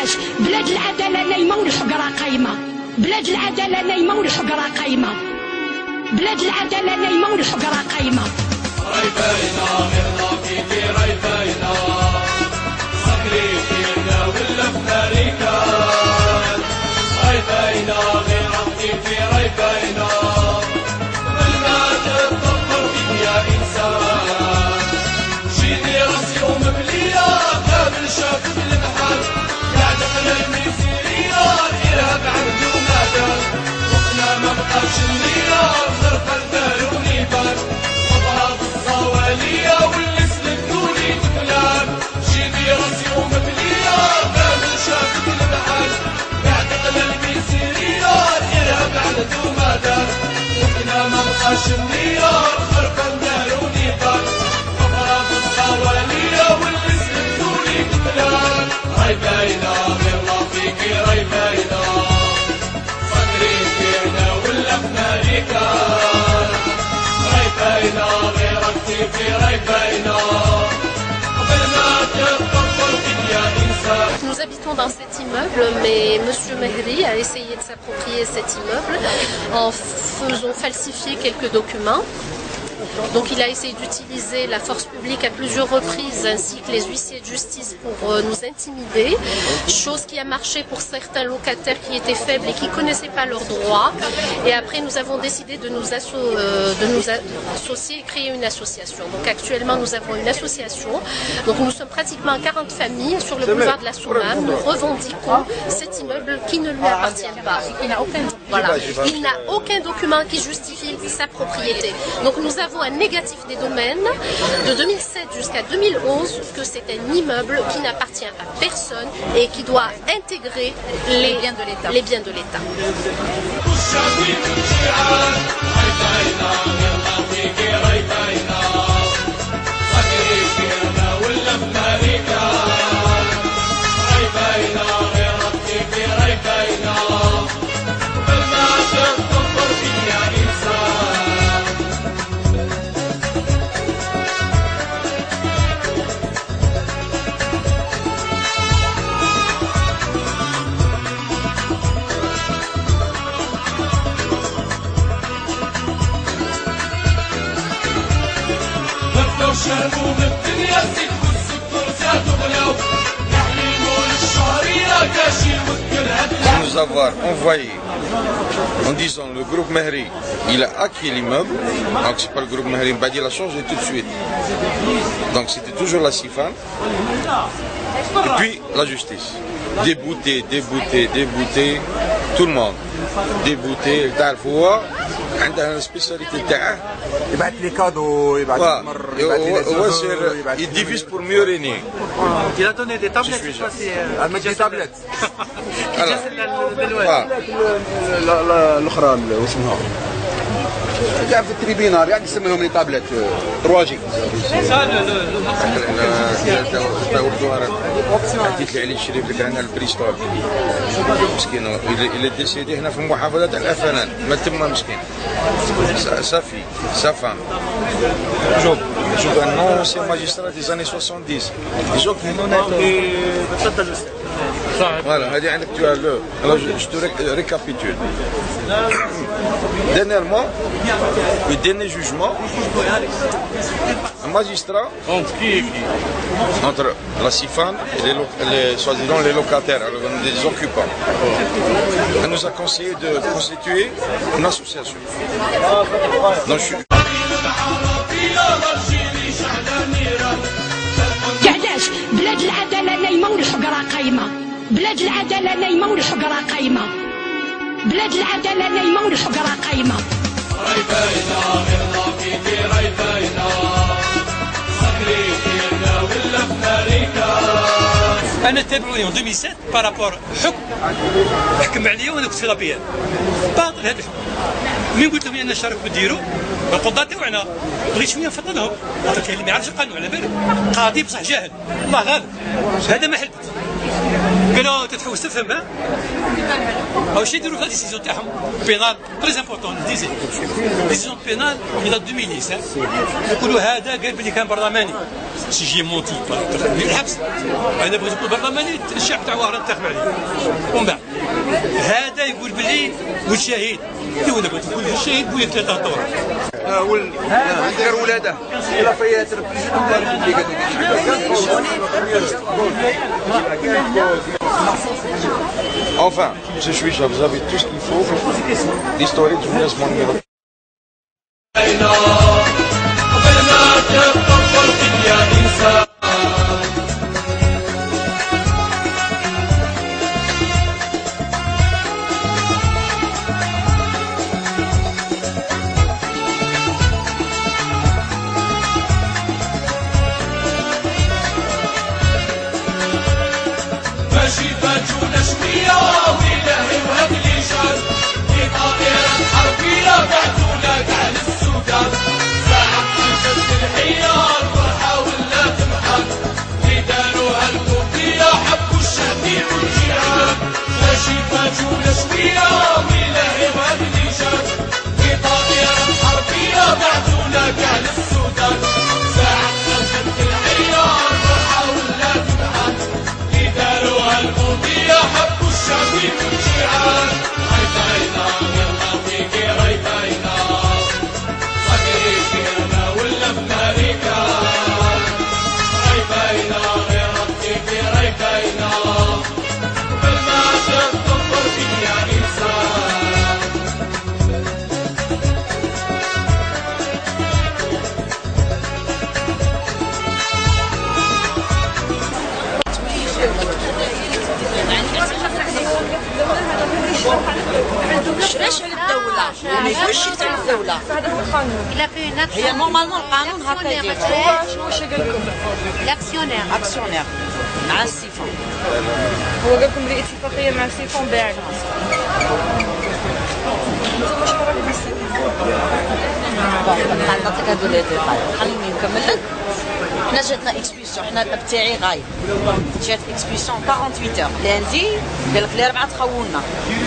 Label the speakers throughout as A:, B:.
A: علاش بلاد العداله نايمه والحقره قايمه بلاد العداله نايمه والحقره قايمه بلاد العداله نايمه والحقره قايمه
B: راي باينه غير نعطيكي راي باينه صقري فينا ولا في امريكان راي باينه غير نعطيكي راي باينه قبل ما تتطور فيك يا انسان جيني راسي ومبليه قابل شاف بالمحل قاعد على الميسيريه الارهاب عبدو ما دار وقنا ما بقاش النيار ضرب البال ونيبان وضرب الصواليه واللي سلكوني تفلان جيني راسي ومبليه قابل شاف بالمحل قاعد على الميسيريه الارهاب عبدو ما دار وقنا ما بقاش النيار ضرب البال ونيبان وضرب الصواليه واللي سلكوني تفلان راي باينه غير لطيكي راي باينه صدري فينا ولا في امريكان راي باينه غير اكتيفي راي باينه قبل ما تتطور فيك يا انسان.
C: Nous habitons dans cet immeuble, mais M. Mehri a essayé de s'approprier cet immeuble en faisant falsifier quelques documents. Donc il a essayé d'utiliser la force publique à plusieurs reprises ainsi que les huissiers de justice pour nous intimider, chose qui a marché pour certains locataires qui étaient faibles et qui ne connaissaient pas leurs droits. Et après nous avons décidé de nous associer et créer une association. Donc actuellement nous avons une association, donc nous sommes pratiquement 40 familles sur le boulevard de la Soumane. Nous revendiquons cet immeuble qui ne lui appartient pas. Voilà. Il n'a aucun document qui justifie sa propriété. Donc nous avons un négatif des domaines de 2007 jusqu'à 2011 que c'est un immeuble qui n'appartient à personne et qui doit intégrer les biens de l'État.
B: شربوا بالدنيا زيت والسكر زادوا غلاو يحلموا للشهرية كاشي والكل
D: nous avoir envoyé en disant le groupe Mehri il a acquis l'immeuble, donc c'est pas le groupe Mehri, il a changé tout de suite, donc c'était toujours la Sifan et puis la justice débouté tout le monde débouté تعرفوها عندها السبيساليتي تاعه
E: يبعث لي كادو يبعث
D: il divise pour mieux régner.
F: Il a donné des tablettes, je crois c'est
E: des tablettes.
D: الاخرى واسمها
E: كاع في التريبينار يعني يسميهم لي تابلت 3 جي
D: حكيت لي عليه الشريف لك عندنا البريستور مسكين الى ديسيدي هنا في محافظة الافنان ما تما مسكين صافي سافام شوف un ancien magistrat des années 70 ils ont voilà هذه عندك tu as le alors je te récapitule dernièrement le dernier jugement un magistrat entre la Sifan et soi-disant les locataires, les occupants. Elle nous a conseillé de constituer une association. Donc,
A: علاش بلاد العداله نايمه والحقره قايمه بلاد العداله نايمه والحقره قايمه بلاد العداله نايمه والحقره قايمه
B: راي باينه غير نعطيكي راي باينه صقري فينا ولا في امريكان
G: انا تابعوني في 2007 بارابور حكم عليا وانا كنت في لابيان باطل هذا الحكم من قلت لهم انا شارك بديروا القضاة تاعنا بغيت شويه نفضلهم قلت اللي ما يعرفش القانون على بالك قاضي بصح جاهل الله غالب هذا ما حلت قالوا تدفع تحوس تفهم او شي يديروا في الديسيزيون تاعهم بينال تري امبورطون ديسيزيون بينال الى 2010 يقولوا هذا قال بلي كان برلماني سي جي مونتي بالحبس انا بغيت نقول برلماني الشعب تاع وهران انتخب عليه ومن بعد هذا يقول بلي والشهيد وانا بغيت نقول الشهيد بويا 3 طور
E: عندي غير ولاده الى فيات
D: Enfin, M. Chouicha, vous avez tout ce qu'il faut. L'histoire de Jounias, mon numéro.
H: علاش على الدولة؟ ما يكونش شي على الدولة. هي نورمالمون القانون هكا يدير.
I: شنو واش قال لكم؟
H: الاكسيونير. اكسيونير مع السيفون.
I: هو قال لكم بلي اتفاقية مع السيفون باع لنا. انتم شنو راكم
H: نعطيك هادو لي ديتاي. خليني نكمل لك. حنا جاتنا اكسبيسيون، حنا الاب تاعي غايب. جات اكسبيسيون 48 اور. لاندي قال لك الاربعة تخولنا.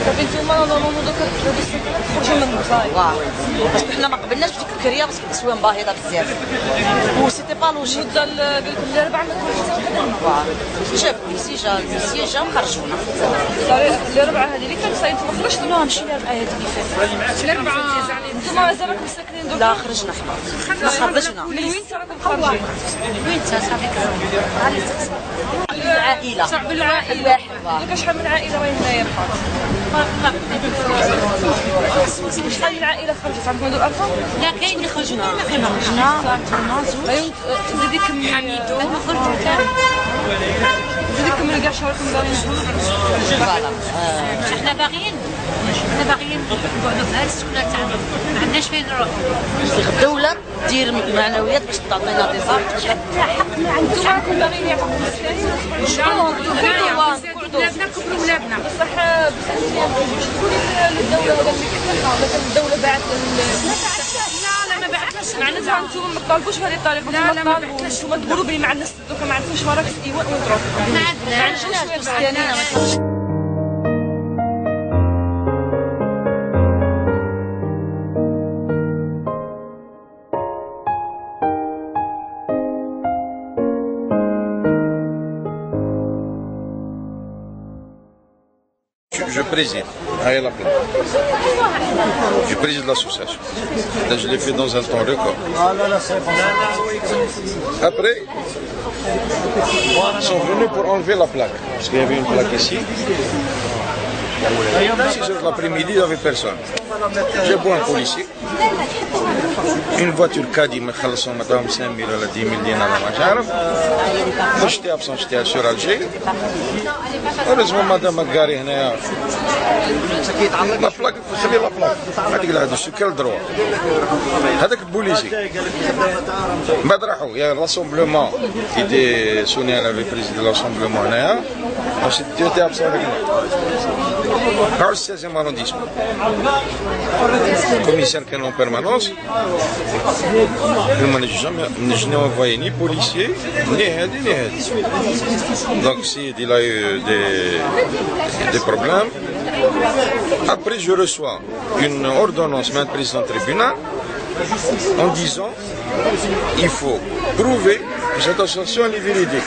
I: صافي نتوما نورمالمون دوكا تخرجوا من الصاي.
H: واه. باسكو حنا ما قبلناش بديك الكريه باسكو الاسواق باهظة بزاف. و سيتي با لوجيك.
I: قال لكم الاربعة ما تخرجوش حتى وحده.
H: واه. جاب الميسي جا وخرجونا.
I: الاربعة هذه اللي كانت صايد ما خرجتوا.
H: لا ماشي الاربعة هذه اللي فاتت.
I: الاربعة انتوما مازال راكم ساكنين دوكا؟
H: لا خرجنا حنا. خرجنا.
I: من وين راكم خارجين؟
H: وين صافي العائلة.
I: صاحب العائلة. لك شحال من عائلة راهي هنايا بحال؟ شحال من عائلة خرجت؟ عندكم هادو الأرقام؟
H: لا كاين اللي خرجنا. خرجنا
I: زيدي كملي. حميدو خرجوا كاع. زيدي كملي كاع شهركم باغيين
H: فوالا.
J: حنا باغيين نقعدوا في هذه السكنه تاعنا ما عندناش فين نروحوا.
H: الدولة دير معنويات باش تعطينا دي زارت.
I: انتم راكم باغيين يعطيكم السكن؟
J: ولادنا كبروا ولادنا.
I: بصح شكون للدولة ولا مثلا الدولة باعت
J: لا ما بعثناش.
I: معناتها انتم ما طالبوش بهذه الطريقة.
J: لا ما بعثناش.
I: انتم تقولوا بلي ما عندناش دوكا ما عندكمش مراكز ايواء وين تروحوا.
J: ما عندناش.
D: Je préside à la plaque. Je préside l'association. Je l'ai fait dans un temps record. Après, ils sont venus pour enlever la plaque. Parce qu'il y avait une plaque ici. 6 heures de l'après-midi, il n'y avait personne. J'ai beau un policier. Une voiture caddie, me خلصوا مدام 5000 ولا 10000 دينار ما عارف. j'étais absent, j'étais sur Alger. Heureusement madame قاري هنايا. لا بلاك خلي لا بلاك. هذيك هذا شو كل دروا. هذاك البوليسي. بعد راحوا يا راسومبلومون qui était sonné à la reprise de l'assemblée هنايا. j'étais absent avec nous. Dans le 16e arrondissement. Le commissaire qui est en permanence, je n'ai envoyé ni policier, ni aide, ni aide. Donc il a eu des problèmes. Après, je reçois une ordonnance d'un président de tribunal en disant il faut prouver que cette association est véridique.